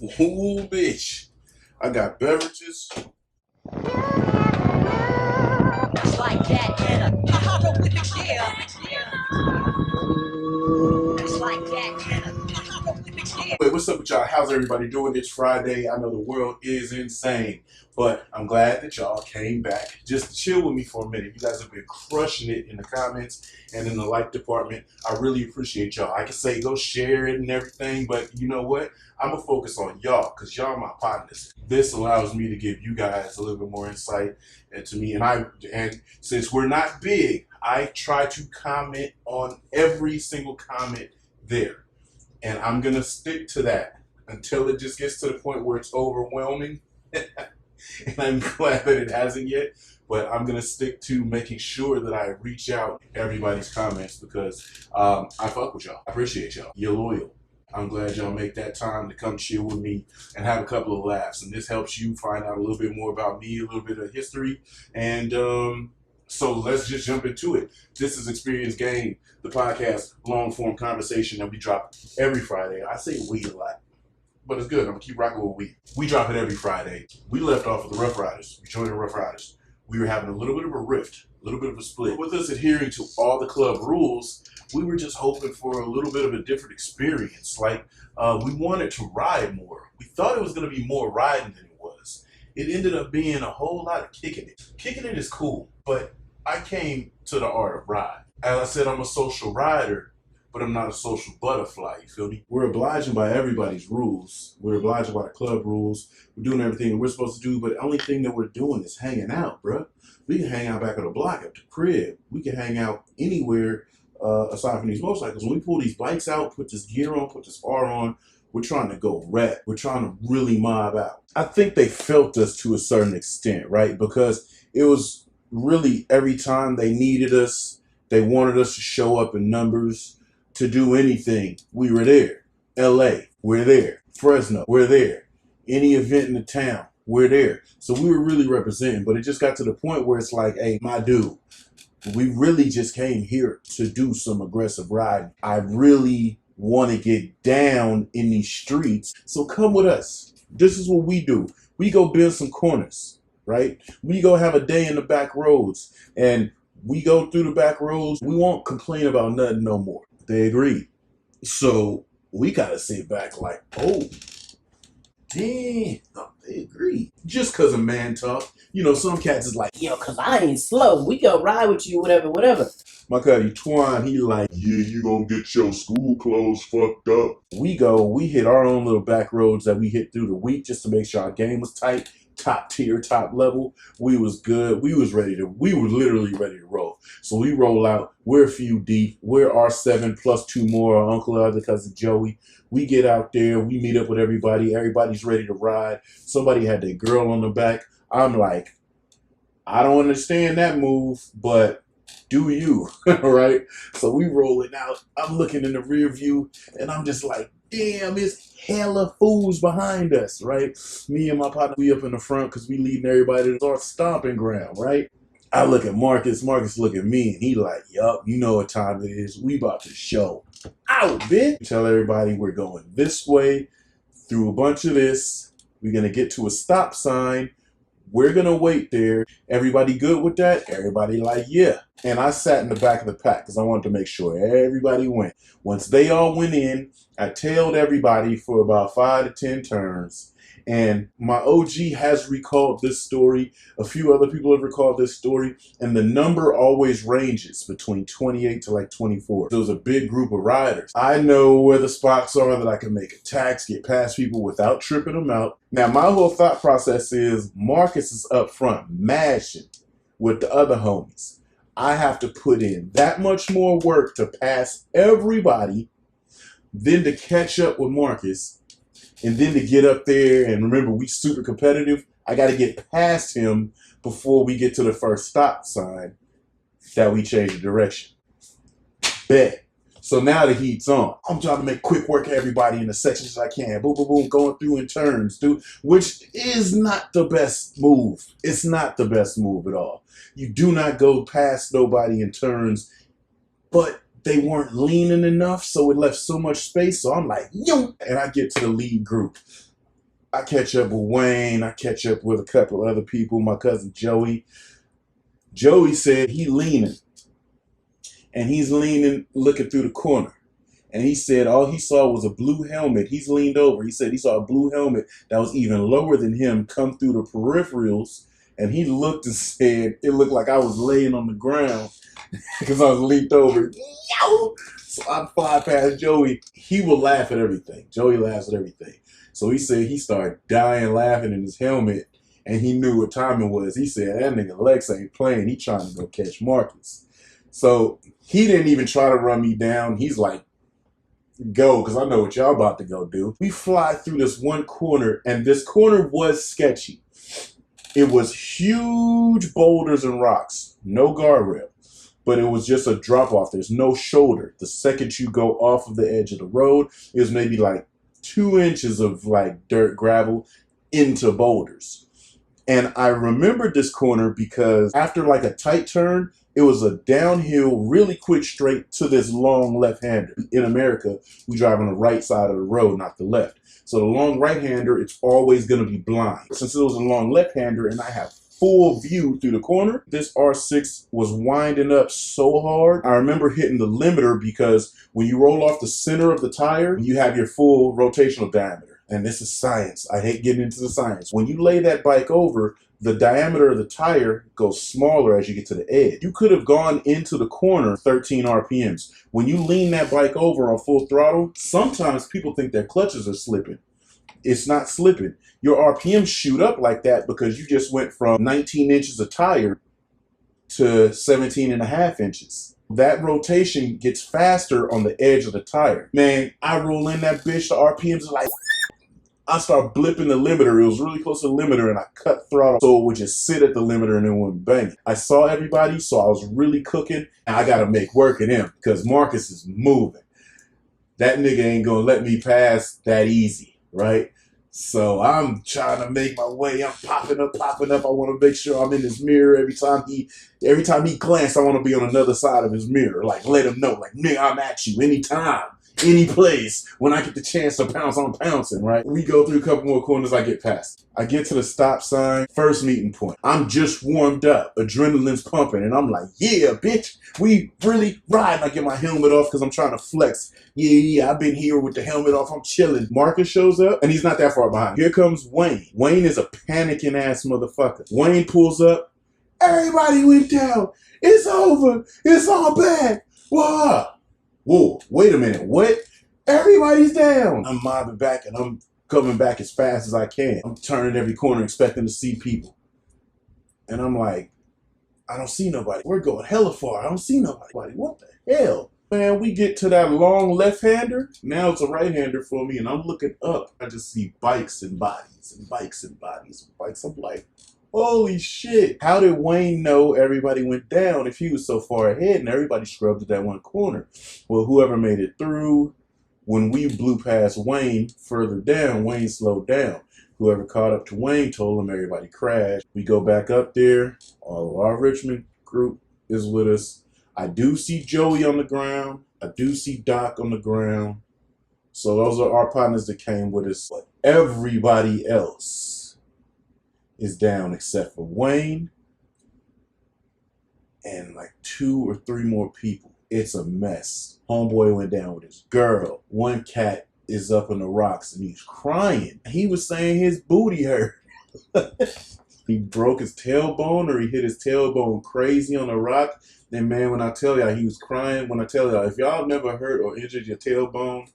Ooh, bitch. I got beverages. It's like that and a hieroglyphic, yeah. It's like that and a hieroglyphic, yeah. Wait, what's up with y'all? How's everybody doing? It's Friday. I know the world is insane, but I'm glad that y'all came back just to chill with me for a minute. You guys have been crushing it in the comments and in the like department. I really appreciate y'all. I can say go share it and everything, but you know what? I'm going to focus on y'all because y'all are my partners. This allows me to give you guys a little bit more insight into me. And since we're not big, I try to comment on every single comment there. And I'm going to stick to that until it just gets to the point where it's overwhelming. And I'm glad that it hasn't yet. But I'm going to stick to making sure that I reach out to everybody's comments because I fuck with y'all. I appreciate y'all. You're loyal. I'm glad y'all make that time to come chill with me and have a couple of laughs. And this helps you find out a little bit more about me, a little bit of history. And so let's just jump into it. This is Experience Game, the podcast, long-form conversation that we drop every Friday. I say we a lot, but it's good. I'm going to keep rocking with we. We drop it every Friday. We left off with the Rough Riders. We joined the Rough Riders. We were having a little bit of a rift, a little bit of a split. With us adhering to all the club rules, we were just hoping for a little bit of a different experience. Like, we wanted to ride more. We thought it was going to be more riding than it was. It ended up being a whole lot of kicking it. Kicking it is cool, but I came to the art of ride. As I said, I'm a social rider, but I'm not a social butterfly, you feel me? We're obliging by everybody's rules. We're obliging by the club rules. We're doing everything that we're supposed to do, but the only thing that we're doing is hanging out, bruh. We can hang out back at the block, at the crib. We can hang out anywhere aside from these motorcycles. When we pull these bikes out, put this gear on, put this R on, we're trying to go rap. We're trying to really mob out. I think they felt us to a certain extent, right? Because it was really every time they needed us, they wanted us to show up in numbers, to do anything. We were there. LA, we're there. Fresno, we're there. Any event in the town, we're there. So we were really representing, but it just got to the point where it's like, hey, my dude, we really just came here to do some aggressive riding. I really want to get down in these streets. So come with us. This is what we do. We go build some corners, right? We go have a day in the back roads and we go through the back roads. We won't complain about nothing no more. They agreed. So we got to sit back like, oh, damn, they agree. Just because of man talk. You know, some cats is like, yo, cause I ain't slow. We go ride with you, whatever. My cutty Twine, he like, yeah, you gonna get your school clothes fucked up. We hit our own little back roads that we hit through the week just to make sure our game was tight, top tier, top level. We was good. We were literally ready to roll. So we roll out. We're a few deep. We're R7 plus two more, our uncle, other cousin Joey. We get out there. We meet up with everybody. Everybody's ready to ride. Somebody had their girl on the back. I'm like, I don't understand that move, but do you, right? So we rolling out. I'm looking in the rear view, and I'm just like, damn, it's hella fools behind us, right? Me and my partner, we up in the front because we leading everybody to our stomping ground, right? I look at Marcus look at me, and he like, yup, you know what time it is. We about to show out, bitch. Tell everybody we're going this way, through a bunch of this. We're going to get to a stop sign. We're going to wait there. Everybody good with that? Everybody like, yeah. And I sat in the back of the pack because I wanted to make sure everybody went. Once they all went in, I tailed everybody for about 5 to 10 turns. And my OG has recalled this story. A few other people have recalled this story. And the number always ranges between 28 to like 24. There was a big group of riders. I know where the spots are that I can make attacks, get past people without tripping them out. Now, my whole thought process is Marcus is up front, mashing with the other homies. I have to put in that much more work to pass everybody, then to catch up with Marcus, and then to get up there. And remember, we super competitive. I got to get past him before we get to the first stop sign that we change the direction. Bet. So now the heat's on. I'm trying to make quick work of everybody in the sections I can. Boom, boom, boom, going through in turns, dude, which is not the best move. It's not the best move at all. You do not go past nobody in turns, but they weren't leaning enough, so it left so much space. So I'm like, yo, and I get to the lead group. I catch up with Wayne. I catch up with a couple of other people. My cousin Joey. Joey said he leaning. And he's leaning, looking through the corner. And he said all he saw was a blue helmet. He's leaned over. He said he saw a blue helmet that was even lower than him come through the peripherals. And he looked and said it looked like I was laying on the ground because I was leaned over. Yo! So I fly past Joey. He will laugh at everything. Joey laughs at everything. So he said he started dying laughing in his helmet. And he knew what time it was. He said, that nigga Lex ain't playing. He trying to go catch Marcus. So he didn't even try to run me down. He's like, go, because I know what y'all about to go do. We fly through this one corner, and this corner was sketchy. It was huge boulders and rocks, no guardrail, but it was just a drop off. There's no shoulder. The second you go off of the edge of the road, it was maybe like 2 inches of like dirt, gravel into boulders. And I remembered this corner because after like a tight turn, it was a downhill, really quick straight to this long left-hander. In America, we drive on the right side of the road, not the left. So the long right-hander, it's always going to be blind. Since it was a long left-hander and I have full view through the corner, this R6 was winding up so hard. I remember hitting the limiter because when you roll off the center of the tire, you have your full rotational diameter. And this is science. I hate getting into the science. When you lay that bike over, the diameter of the tire goes smaller as you get to the edge. You could have gone into the corner 13 RPMs. When you lean that bike over on full throttle, sometimes people think their clutches are slipping. It's not slipping. Your RPMs shoot up like that because you just went from 19 inches of tire to 17 and a half inches. That rotation gets faster on the edge of the tire. Man, I roll in that bitch, the RPMs are like, I start blipping the limiter. It was really close to the limiter, and I cut throttle so it would just sit at the limiter and then went bang. I saw everybody, so I was really cooking, and I got to make work of him because Marcus is moving. That nigga ain't going to let me pass that easy, right? So I'm trying to make my way. I'm popping up. I want to make sure I'm in his mirror every time he glances. I want to be on another side of his mirror. Like, let him know, like, nigga, I'm at you anytime. Any place when I get the chance to pounce, I'm pouncing, right? We go through a couple more corners, I get past. I get to the stop sign, first meeting point. I'm just warmed up, adrenaline's pumping, and I'm like, yeah, bitch, we really riding. I get my helmet off because I'm trying to flex. Yeah, I've been here with the helmet off, I'm chilling. Marcus shows up, and he's not that far behind. Here comes Wayne. Wayne is a panicking ass motherfucker. Wayne pulls up, everybody went down. It's over. It's all bad. What? Whoa, wait a minute, what? Everybody's down. I'm mobbing back and I'm coming back as fast as I can. I'm turning every corner expecting to see people. And I'm like, I don't see nobody. We're going hella far. I don't see nobody. What the hell? Man, we get to that long left-hander. Now it's a right-hander for me and I'm looking up. I just see bikes and bodies and bikes and bodies and bikes. I'm like, holy shit. How did Wayne know everybody went down if he was so far ahead and everybody scrubbed at that one corner? Well, whoever made it through, when we blew past Wayne further down, Wayne slowed down. Whoever caught up to Wayne told him everybody crashed. We go back up there. All of our Richmond group is with us. I do see Joey on the ground. I do see Doc on the ground. So those are our partners that came with us. But everybody else is down except for Wayne and like 2 or 3 more people. It's a mess. Homeboy went down with his girl. One cat is up in the rocks and he's crying. He was saying his booty hurt. He broke his tailbone or he hit his tailbone crazy on a rock. And man, when I tell y'all he was crying, when I tell y'all, if y'all never hurt or injured your tailbone,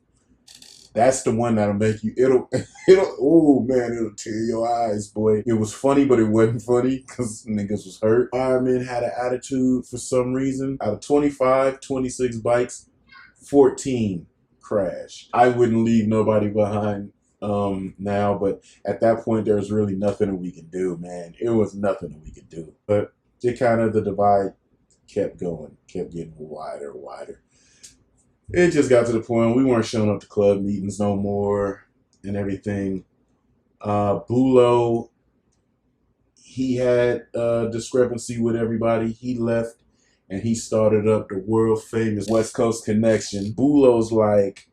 that's the one that'll make you, oh man, it'll tear your eyes, boy. It was funny, but it wasn't funny because niggas was hurt. Fireman had an attitude for some reason. Out of 25, 26 bikes, 14 crashed. I wouldn't leave nobody behind now, but at that point, there's really nothing that we could do, man. It was nothing that we could do. But it kind of, the divide kept going, kept getting wider and wider. It just got to the point we weren't showing up to club meetings no more and everything. Bulo, he had a discrepancy with everybody. He left and he started up the world famous West Coast Connection. Bulo's like,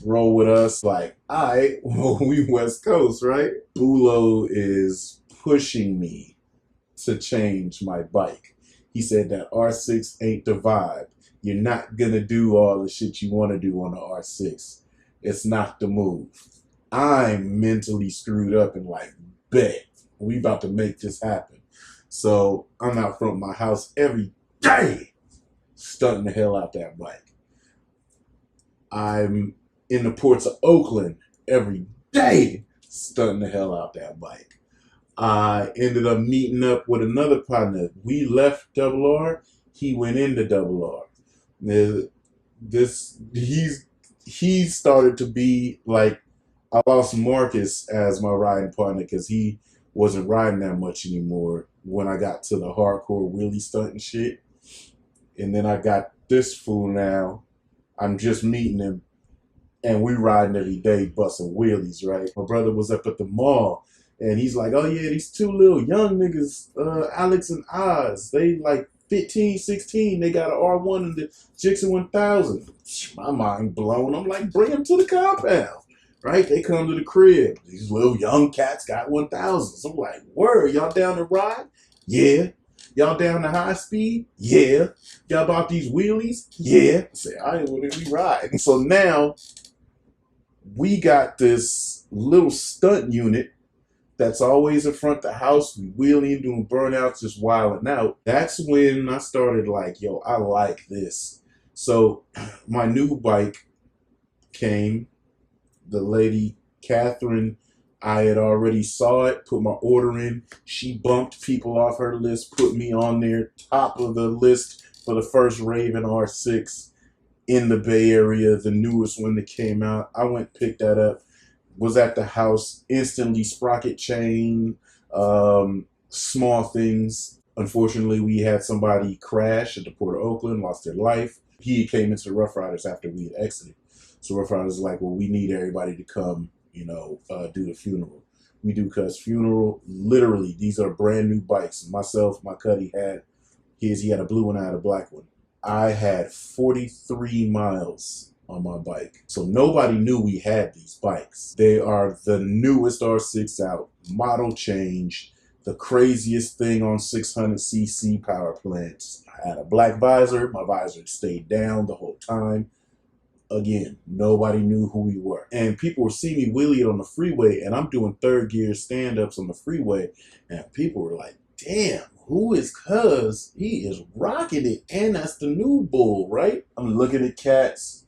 roll with us. Like, all right, well, we West Coast, right? Bulo is pushing me to change my bike. He said that R6 ain't the vibe. You're not gonna do all the shit you want to do on the R6. It's not the move. I'm mentally screwed up and like, bet we about to make this happen. So I'm out front of my house every day, stunting the hell out that bike. I'm in the ports of Oakland every day, stunting the hell out that bike. I ended up meeting up with another partner. We left Double R. He went into Double R. He started to be like, I lost Marcus as my riding partner because he wasn't riding that much anymore when I got to the hardcore wheelie stunt and shit. And then I got this fool now. I'm just meeting him and we riding every day busting wheelies, right? My brother was up at the mall and he's like, oh yeah, these two little young niggas, Alex and Oz, they like 15, 16, they got an R1 and the Jixon 1000. My mind blown. I'm like, bring them to the compound. Right? They come to the crib. These little young cats got 1000s. I'm like, word, y'all down to ride? Yeah. Y'all down to high speed? Yeah. Y'all bought these wheelies? Yeah. I say, I ain't want to ride. So now we got this little stunt unit that's always in front of the house. We wheeling, doing burnouts, just wilding out. That's when I started like, yo, I like this. So my new bike came. The lady, Catherine, I had already saw it, put my order in. She bumped people off her list, put me on there, top of the list for the first Raven R6 in the Bay Area, the newest one that came out. I went, picked that up, was at the house, instantly sprocket chain, small things. Unfortunately, we had somebody crash at the Port of Oakland, lost their life. He came into the Rough Riders after we had exited. So Rough Riders was like, well, we need everybody to come, do the funeral. We do Cuz funeral. Literally, these are brand new bikes. Myself, my Cuddy had his. He had a blue one, I had a black one. I had 43 miles on my bike. So nobody knew we had these bikes. They are the newest R6 out, model change, the craziest thing on 600cc power plants. I had a black visor. My visor stayed down the whole time. Again, nobody knew who we were. And people were seeing me wheelie it on the freeway, and I'm doing third gear stand-ups on the freeway, and people were like, damn, who is Cuz? He is rocking it, and that's the new bull, right? I'm looking at Cats.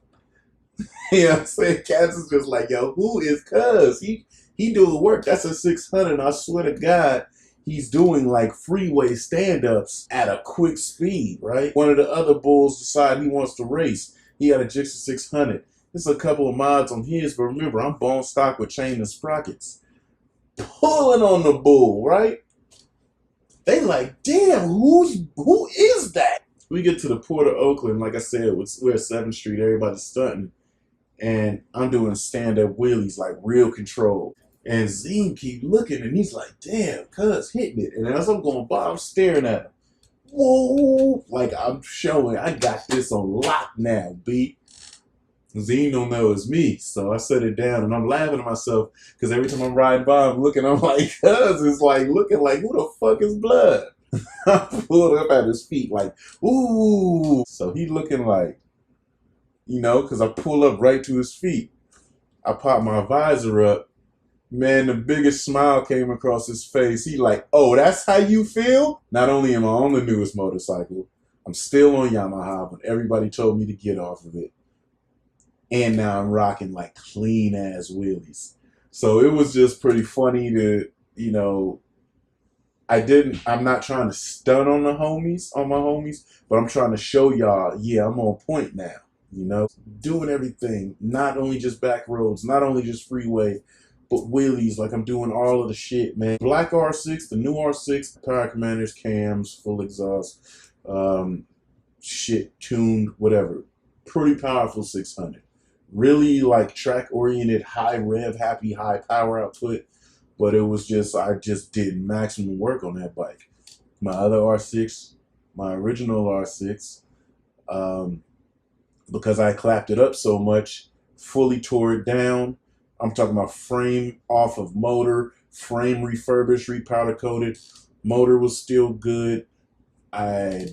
You know what I'm saying? Cats is just like, yo, who is Cuz? He doing work. That's a 600, I swear to God, he's doing like freeway stand-ups at a quick speed, right? One of the other bulls decided he wants to race. He had a Jixon 600. There's a couple of mods on his, but remember, I'm bone stock with chain and sprockets. Pulling on the bull, right? They like, damn, who is that? We get to the Port of Oakland, like I said, we're at 7th Street, everybody's stunting. And I'm doing stand-up wheelies, like real control. And Zine keep looking, and he's like, damn, Cuz hitting it. And as I'm going by, I'm staring at him. Whoa, like I'm showing, I got this on lock now, B. Zine don't know it's me, so I set it down and I'm laughing at myself because every time I'm riding by, I'm looking, I'm like, Cuz it's like looking like, who the fuck is Blood? I pulled up at his feet like, ooh. So he looking like, because I pull up right to his feet. I pop my visor up. Man, the biggest smile came across his face. He like, oh, that's how you feel? Not only am I on the newest motorcycle, I'm still on Yamaha, but everybody told me to get off of it. And now I'm rocking like clean ass wheelies. So it was just pretty funny to, I'm not trying to stun on my homies, but I'm trying to show y'all, yeah, I'm on point now, doing everything, not only just back roads, not only just freeway, but wheelies, like I'm doing all of the shit, man. Black R6, the new R6, power commanders, cams, full exhaust, shit, tuned, whatever. Pretty powerful 600. Really like track oriented, high rev, happy, high power output. But it was just, I just did maximum work on that bike. My other R6, my original R6, because I clapped it up so much, fully tore it down. I'm talking about frame off of motor, frame refurbished, repowder coated. Motor was still good. I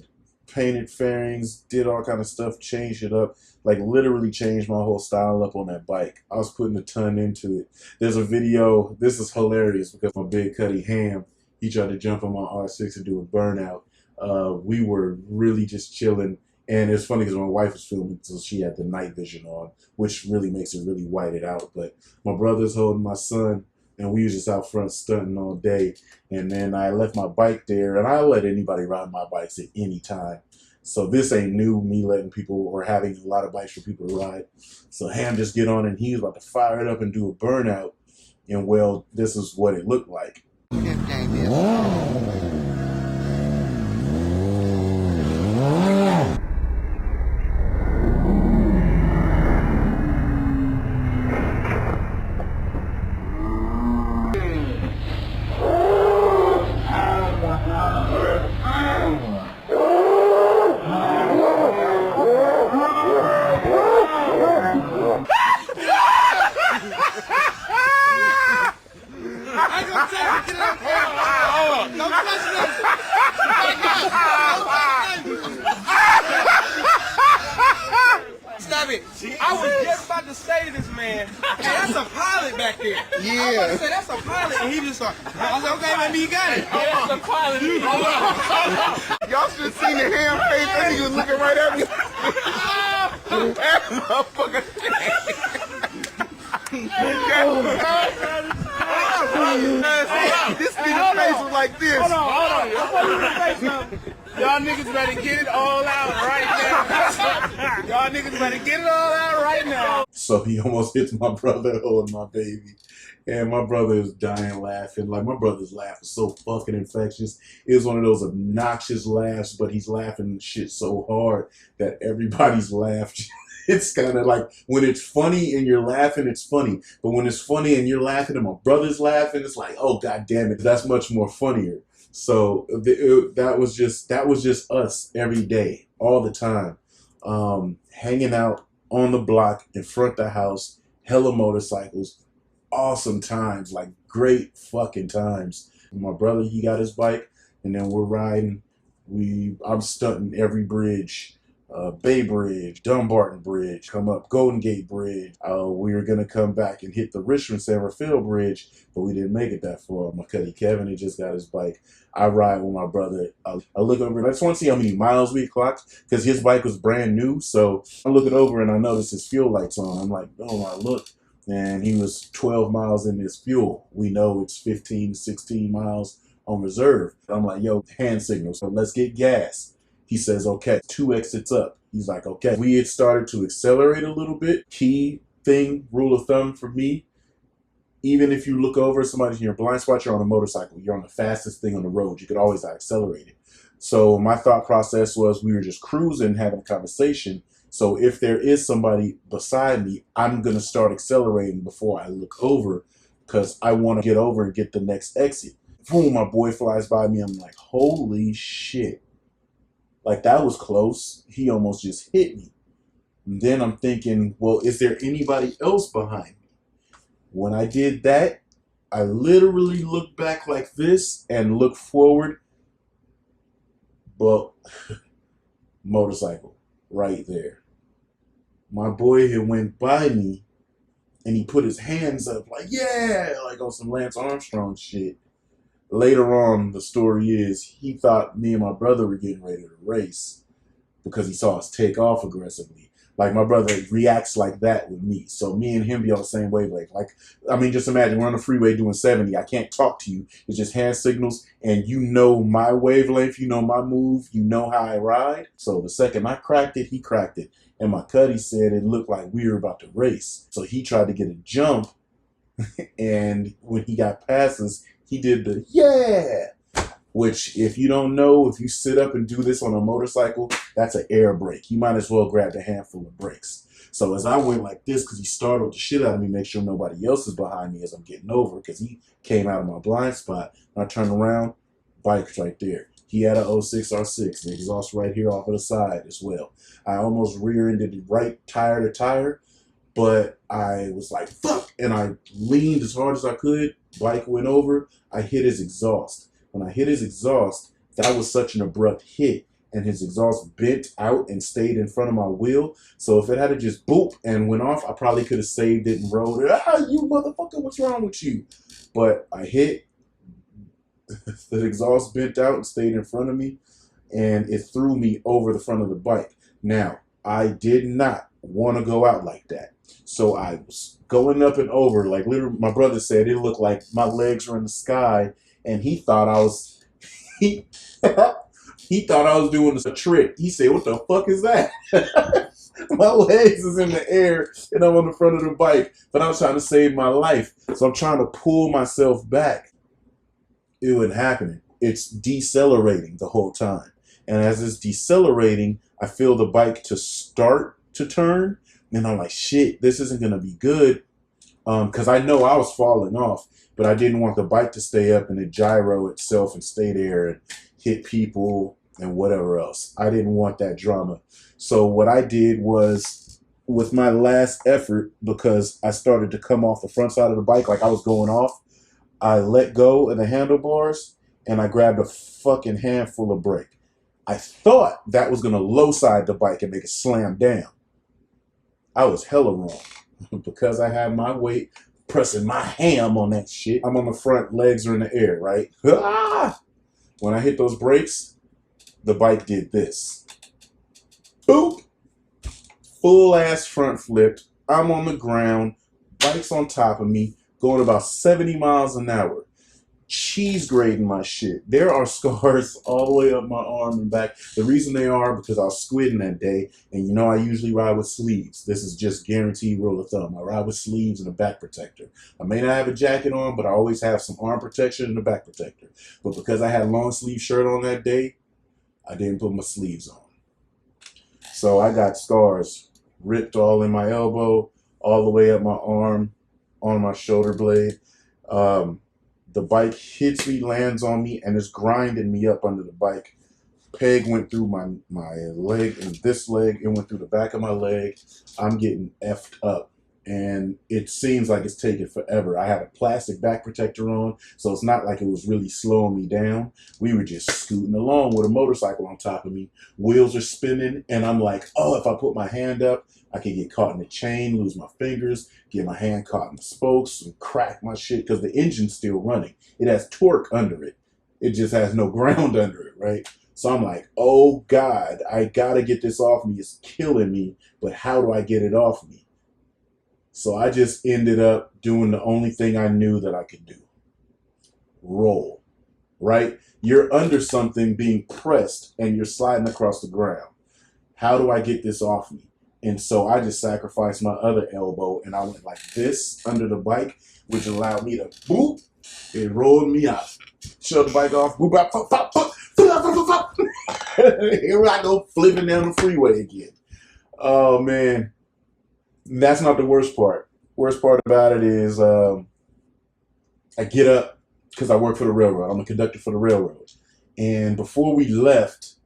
painted fairings, did all kind of stuff, changed it up, like literally changed my whole style up on that bike. I was putting a ton into it. There's a video, this is hilarious because my big Cuddy Ham, he tried to jump on my R6 and do a burnout. We were really just chilling. And it's funny because my wife was filming, so she had the night vision on, which really makes it really whited out. But my brother's holding my son, and we was just out front stunting all day. And then I left my bike there, and I let anybody ride my bikes at any time. So this ain't new, me letting people or having a lot of bikes for people to ride. So Ham just get on, and he was about to fire it up and do a burnout. And well, this is what it looked like. Stop it. I was just about to say this, man. Hey, that's a pilot back there. Yeah. I was about to say, that's a pilot. And he just like, I was like, okay, maybe you got it. Yeah, that's a pilot. Y'all should have seen the Ham face. That nigga was looking right at me. That motherfucker. This nigga's face was like this. Hold on. Y'all niggas better get it all out right now. Y'all niggas better get it all out right now. So he almost hits my brother holding my baby. And my brother is dying laughing. Like, my brother's laugh is so fucking infectious. It was one of those obnoxious laughs, but he's laughing shit so hard that everybody's laughed. It's kind of like when it's funny and you're laughing, it's funny. But when it's funny and you're laughing and my brother's laughing, it's like, oh, God damn it, that's much more funnier. So that was just us every day, all the time, hanging out on the block in front of the house, hella motorcycles, awesome times, like great fucking times. My brother, he got his bike, and then we're riding. I'm stunting every bridge. Bay Bridge, Dumbarton Bridge, come up Golden Gate Bridge. We were going to come back and hit the Richmond San Rafael Bridge, but we didn't make it that far. My buddy Kevin, he just got his bike. I ride with my brother. I look over and I just want to see how many miles we clocked because his bike was brand new. So I'm looking over and I notice his fuel lights on. I'm like, oh, I look. And he was 12 miles in his fuel. We know it's 15, 16 miles on reserve. I'm like, yo, hand signal. So let's get gas. He says, okay, 2 exits up. He's like, okay. We had started to accelerate a little bit. Key thing, rule of thumb for me, even if you look over somebody's in your blind spot, you're on a motorcycle. You're on the fastest thing on the road. You could always accelerate it. So my thought process was we were just cruising, having a conversation. So if there is somebody beside me, I'm going to start accelerating before I look over because I want to get over and get the next exit. Boom, my boy flies by me. I'm like, holy shit. Like, that was close. He almost just hit me. And then I'm thinking, well, is there anybody else behind me? When I did that, I literally looked back like this and looked forward. But motorcycle right there. My boy had went by me and he put his hands up like, yeah, like on some Lance Armstrong shit. Later on, the story is he thought me and my brother were getting ready to race because he saw us take off aggressively. Like, my brother reacts like that with me. So me and him be on the same wavelength. Like, I mean, just imagine we're on the freeway doing 70. I can't talk to you. It's just hand signals. And you know my wavelength. You know my move. You know how I ride. So the second I cracked it, he cracked it. And my cuddy said it looked like we were about to race. So he tried to get a jump. And when he got past us, he did the yeah, which if you don't know, if you sit up and do this on a motorcycle, that's an air brake. You might as well grab a handful of brakes. So as I went like this, because he startled the shit out of me, make sure nobody else is behind me as I'm getting over, because he came out of my blind spot. I turned around, bike's right there. He had a 06 R6, the exhaust right here off of the side as well. I almost rear-ended right tire to tire. But I was like, fuck, and I leaned as hard as I could. Bike went over. I hit his exhaust. When I hit his exhaust, that was such an abrupt hit, and his exhaust bent out and stayed in front of my wheel. So if it had to just boop and went off, I probably could have saved it and rolled it. Ah, you motherfucker, what's wrong with you? But I hit, the exhaust bent out and stayed in front of me, and it threw me over the front of the bike. Now, I did not want to go out like that. So I was going up and over, like literally, my brother said it looked like my legs were in the sky, and he thought I was, he thought I was doing a trick. He said, what the fuck is that? My legs is in the air, and I'm on the front of the bike, but I was trying to save my life. So I'm trying to pull myself back. It wasn't happening. It's decelerating the whole time. And as it's decelerating, I feel the bike to start to turn. And I'm like, shit, this isn't going to be good. Because I know I was falling off, but I didn't want the bike to stay up and it gyro itself and stay there and hit people and whatever else. I didn't want that drama. So what I did was, with my last effort, because I started to come off the front side of the bike like I was going off, I let go of the handlebars and I grabbed a fucking handful of brake. I thought that was going to low side the bike and make it slam down. I was hella wrong. Because I had my weight pressing my ham on that shit. I'm on the front, legs are in the air, right? Ah! When I hit those brakes, the bike did this. Boop! Full ass front flipped. I'm on the ground. Bike's on top of me, going about 70 miles an hour. Cheese grading my shit. There are scars all the way up my arm and back. The reason they are because I was squidding that day, and you know I usually ride with sleeves. This is just guaranteed rule of thumb. I ride with sleeves and a back protector. I may not have a jacket on, but I always have some arm protection and a back protector. But because I had long sleeve shirt on that day, I didn't put my sleeves on. So I got scars ripped all in my elbow, all the way up my arm, on my shoulder blade. The bike hits me, lands on me, and is grinding me up under the bike. Peg went through my leg and this leg. It went through the back of my leg. I'm getting effed up. And it seems like it's taking forever. I had a plastic back protector on, so it's not like it was really slowing me down. We were just scooting along with a motorcycle on top of me. Wheels are spinning, and I'm like, oh, if I put my hand up, I could get caught in the chain, lose my fingers, get my hand caught in the spokes, and crack my shit, because the engine's still running. It has torque under it. It just has no ground under it, right? So I'm like, oh, God, I got to get this off me. It's killing me, but how do I get it off me? So I just ended up doing the only thing I knew that I could do. Roll, right? You're under something being pressed and you're sliding across the ground. How do I get this off me? And so I just sacrificed my other elbow and I went like this under the bike, which allowed me to boop. It rolled me out. Shut the bike off. Boop, bop, pop, pop, pop, pop, pop. Here I go flipping down the freeway again. Oh, man. That's not the worst part. Worst part about it is I get up because I work for the railroad. I'm a conductor for the railroad. And before we left,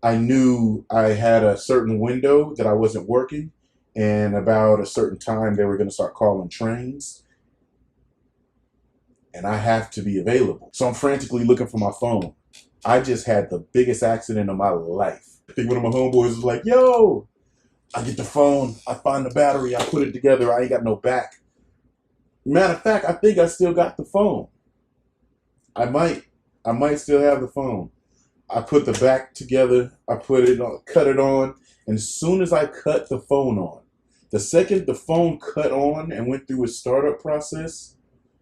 I knew I had a certain window that I wasn't working. And about a certain time, they were going to start calling trains. And I have to be available. So I'm frantically looking for my phone. I just had the biggest accident of my life. I think one of my homeboys was like, yo, I get the phone, I find the battery, I put it together, I ain't got no back. Matter of fact, I think I still got the phone. I might still have the phone. I put the back together, I put it on, cut it on, and as soon as I cut the phone on, the second the phone cut on and went through its startup process,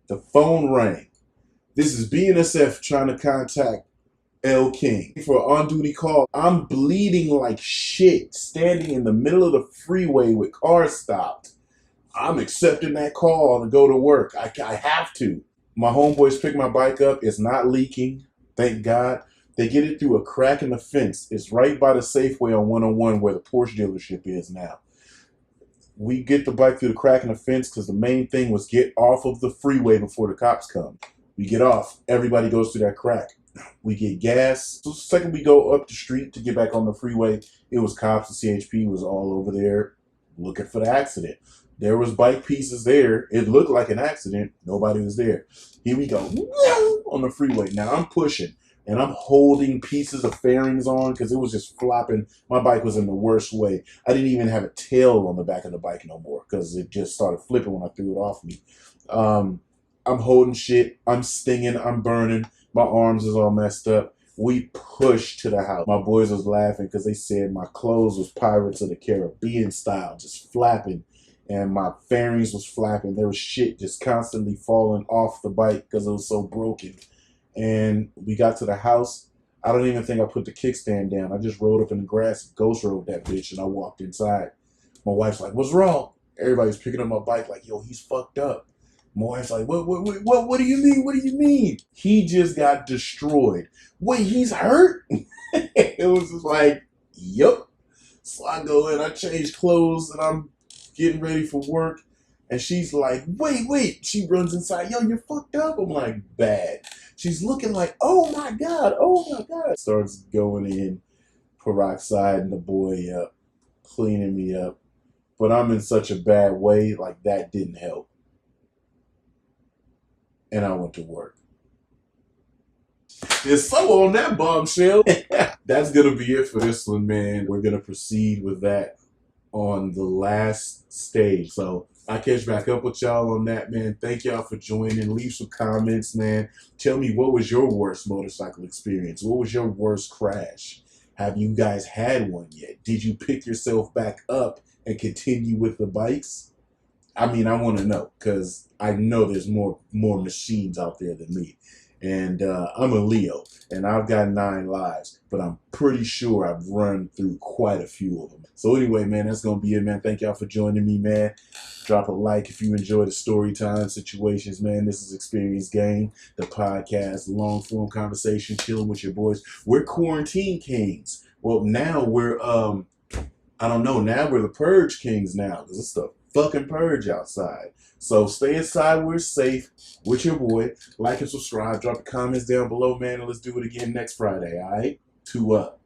the phone rang. This is BNSF trying to contact L. King for an on-duty call. I'm bleeding like shit, standing in the middle of the freeway with cars stopped. I'm accepting that call to go to work. I have to. My homeboys pick my bike up. It's not leaking, thank God. They get it through a crack in the fence. It's right by the Safeway on 101 where the Porsche dealership is now. We get the bike through the crack in the fence because the main thing was get off of the freeway before the cops come. We get off. Everybody goes through that crack. We get gas. So the second we go up the street to get back on the freeway, it was cops. The CHP was all over there looking for the accident. There was bike pieces there. It looked like an accident. Nobody was there. Here we go on the freeway. Now I'm pushing and I'm holding pieces of fairings on because it was just flopping. My bike was in the worst way. I didn't even have a tail on the back of the bike no more because it just started flipping when I threw it off me. I'm holding shit. I'm stinging. I'm burning. My arms is all messed up. We pushed to the house. My boys was laughing because they said my clothes was Pirates of the Caribbean style, just flapping. And my fairings was flapping. There was shit just constantly falling off the bike because it was so broken. And we got to the house. I don't even think I put the kickstand down. I just rolled up in the grass, ghost rode that bitch, and I walked inside. My wife's like, "What's wrong?" Everybody's picking up my bike like, "Yo, he's fucked up." My wife's like, what do you mean? What do you mean? He just got destroyed. Wait, he's hurt? It was just like, yup. So I go in, I change clothes, and I'm getting ready for work. And she's like, wait. She runs inside. Yo, you're fucked up. I'm like, bad. She's looking like, oh my God. Starts going in, peroxiding the boy up, cleaning me up. But I'm in such a bad way, like that didn't help. And I went to work. And so on that bombshell, that's going to be it for this one, man. We're going to proceed with that on the last stage. So I'll catch back up with y'all on that, man. Thank y'all for joining. Leave some comments, man. Tell me, what was your worst motorcycle experience? What was your worst crash? Have you guys had one yet? Did you pick yourself back up and continue with the bikes? I mean, I want to know because I know there's more machines out there than me. And I'm a Leo, and I've got 9 lives, but I'm pretty sure I've run through quite a few of them. So anyway, man, that's going to be it, man. Thank y'all for joining me, man. Drop a like if you enjoy the story time situations, man. This is Experience Game, the podcast, long-form conversation, chilling with your boys. We're quarantine kings. Well, now we're, I don't know, now we're the purge kings now because it's the fucking purge outside. So stay inside, we're safe with your boy. Like and subscribe, drop the comments down below, man, and let's do it again next Friday, all right? 2 up.